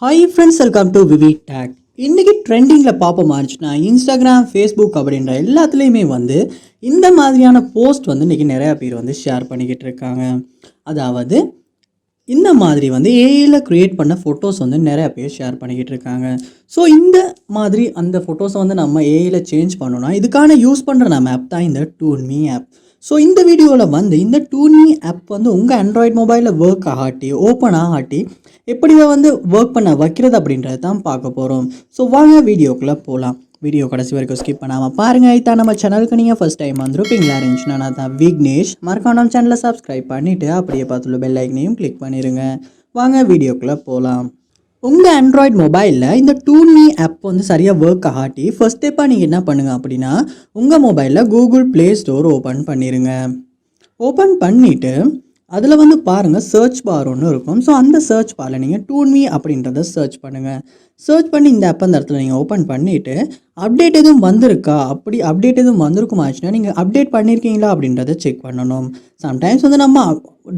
Hi friends, welcome to VividTech. இன்றைக்கி ட்ரெண்டிங்கில் பார்ப்போம் ஆச்சுன்னா இன்ஸ்டாகிராம், ஃபேஸ்புக் அப்படின்ற எல்லாத்துலேயுமே இந்த மாதிரியான போஸ்ட் இன்றைக்கி நிறையா பேர் ஷேர் பண்ணிக்கிட்டு இருக்காங்க. அதாவது இந்த மாதிரி ஏஐயில் க்ரியேட் பண்ண ஃபோட்டோஸ் நிறையா பேர் ஷேர் பண்ணிக்கிட்டு இருக்காங்க. ஸோ இந்த மாதிரி அந்த ஃபோட்டோஸை நம்ம ஏஐயில் சேஞ்ச் பண்ணோன்னா இதுக்கான யூஸ் பண்ணுற நம்ம ஆப் தான் இந்த ToonMe ஆப். ஸோ இந்த வீடியோவில் இந்த ToonMe ஆப் உங்கள் ஆண்ட்ராய்ட் மொபைலில் ஒர்க் ஆகாட்டி ஓப்பன் ஆகாட்டி எப்படி ஒர்க் பண்ண வைக்கிறது அப்படின்றது தான் பார்க்க போகிறோம். ஸோ வாங்க வீடியோக்குள்ளே போகலாம். வீடியோ கடைசி வரைக்கும் ஸ்கிப் பண்ணாமல் பாருங்கள். இதான் நம்ம சேனலுக்கு நீங்கள் ஃபஸ்ட் டைம் வந்திருப்பீங்களா இருந்துச்சுன்னா நான் தான் விக்னேஷ். மறக்காம நம்ம சேனலை சப்ஸ்கிரைப் பண்ணிவிட்டு அப்படியே பார்த்துள்ள பெல் ஐக்கனையும் கிளிக் பண்ணிடுங்க. வாங்க வீடியோக்குள்ளே போகலாம். உங்கள் ஆண்ட்ராய்ட் மொபைலில் இந்த ToonMe ஆப் சரியாக ஒர்க் ஆகாட்டி ஃபர்ஸ்ட் ஸ்டெப்பாக நீங்கள் என்ன பண்ணுங்கள் அப்படின்னா உங்கள் மொபைலில் கூகுள் ப்ளே ஸ்டோர் ஓப்பன் பண்ணிடுங்க. ஓப்பன் பண்ணிவிட்டு அதில் பாருங்கள் சர்ச் பார் ஒன்று இருக்கும். ஸோ அந்த சர்ச் பாரில் நீங்கள் ToonMe அப்படின்றத சர்ச் பண்ணுங்கள். சர்ச் பண்ணி இந்த ஆப் அந்த இடத்துல நீங்கள் ஓப்பன் பண்ணிவிட்டு அப்டேட் எதுவும் வந்திருக்கா, அப்படி அப்டேட் எதுவும் வந்திருக்குமாச்சுன்னா நீங்கள் அப்டேட் பண்ணியிருக்கீங்களா அப்படின்றத செக் பண்ணணும். சம்டைம்ஸ் நம்ம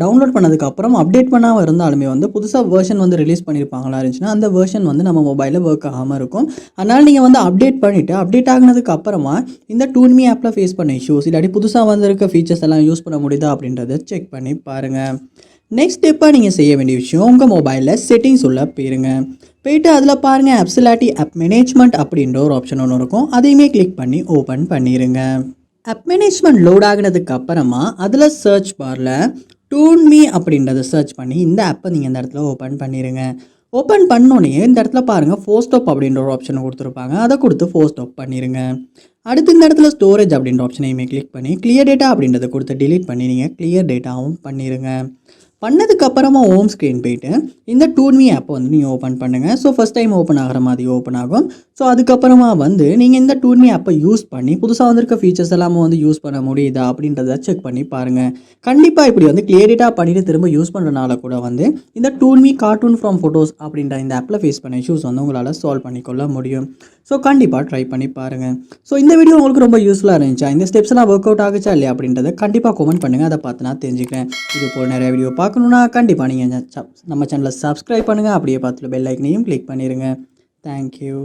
டவுன்லோட் பண்ணதுக்கப்புறம் அப்டேட் பண்ணாமல் இருந்தாலுமே புதுசாக வேர்ஷன் ரிலீஸ் பண்ணியிருப்பாங்களா இருந்துச்சுன்னா அந்த வேர்ஷன் நம்ம மொபைலில் ஒர்க் ஆகாமல் இருக்கும். அதனால் நீங்கள் அப்டேட் பண்ணிவிட்டு அப்டேட் ஆகினதுக்கு அப்புறமா இந்த ToonMe ஆப்பில் ஃபேஸ் பண்ண இஷ்யூஸ் இல்லாட்டி புதுசாக வந்திருக்க ஃபீச்சர்ஸ் எல்லாம் யூஸ் பண்ண முடியுதா அப்படின்றத செக் பண்ணி பாருங்கள். நெக்ஸ்ட் ஸ்டெப்பாக நீங்கள் செய்ய வேண்டிய விஷயம் உங்கள் மொபைலில் செட்டிங்ஸ் உள்ள போயிட்டு அதில் பாருங்கள் ஆப்ஸ் இல்லாட்டி ஆப் மேனேஜ்மெண்ட் அப்படின்ற ஒரு ஆப்ஷன் ஒன்று இருக்கும். அதையுமே கிளிக் பண்ணி ஓப்பன் பண்ணிடுங்க. ஆப் மேனேஜ்மெண்ட் லோட் ஆகினதுக்கு அப்புறமா அதில் சர்ச் பாரில் ToonMe அப்படின்றத சர்ச் பண்ணி இந்த ஆப்பை நீங்கள் இந்த இடத்துல ஓப்பன் பண்ணிடுங்க. ஓப்பன் பண்ணோன்னே இந்த இடத்துல பாருங்கள் ஃபோர் ஸ்டாப் அப்படின்ற ஒரு ஆப்ஷனை கொடுத்துருப்பாங்க. அதை கொடுத்து ஃபோர் ஸ்டாப் பண்ணிடுங்க. அடுத்து இந்த இடத்துல ஸ்டோரேஜ் அப்படின்ற ஆப்ஷனையுமே கிளிக் பண்ணி கிளியர் டேட்டா அப்படின்றத கொடுத்து டிலீட் பண்ணி நீங்கள் கிளியர் டேட்டாவும் பண்ணிடுங்க. பண்ணதுக்கப்புறமா ஹோம் ஸ்க்ரீன் போய்ட்டு இந்த ToonMe ஆப்பை நீங்கள் ஓப்பன் பண்ணுங்கள். ஸோ ஃபஸ்ட் டைம் ஓப்பன் ஆகிற மாதிரி ஓப்பன் ஆகும். ஸோ அதுக்கப்புறமா நீங்கள் இந்த ToonMe ஆப்பை யூஸ் பண்ணி புதுசாக வந்திருக்க ஃபீச்சர்ஸ் எல்லாமே யூஸ் பண்ண முடியுதா அப்படின்றத செக் பண்ணி பாருங்கள். கண்டிப்பாக இப்படி கிளியர் டேட்டா பண்ணிவிட்டு திரும்ப யூஸ் பண்ணுறனால கூட இந்த ToonMe கார்ட்டூன் ஃப்ரம் ஃபோட்டோஸ் அப்படின்ற இந்த ஆப்பில் ஃபேஸ் பண்ண இஷ்யூஸ் உங்களால் சால்வ் பண்ணிக்கொள்ள முடியும். ஸோ கண்டிப்பாக ட்ரை பண்ணி பாருங்கள். ஸோ இந்த வீடியோ உங்களுக்கு ரொம்ப யூஸ்ஃபுல்லாக இருந்துச்சா, இந்த ஸ்டெப்ஸ் எல்லாம் ஒர்க் அவுட் ஆகுச்சா இல்லையா அப்படின்றத கண்டிப்பாக கமெண்ட் பண்ணுங்கள். அதை பார்த்து நான் தெரிஞ்சுக்கிறேன். இது போல் நிறைய வீடியோ பார்க்கணுன்னா கண்டிப்பாக நீங்கள் நம்ம சேனலை சப்ஸ்கிரைப் பண்ணுங்கள். அப்படியே பார்த்துட்டு பெல் ஐக்கனையும் கிளிக் பண்ணிடுங்க. தேங்க்யூ.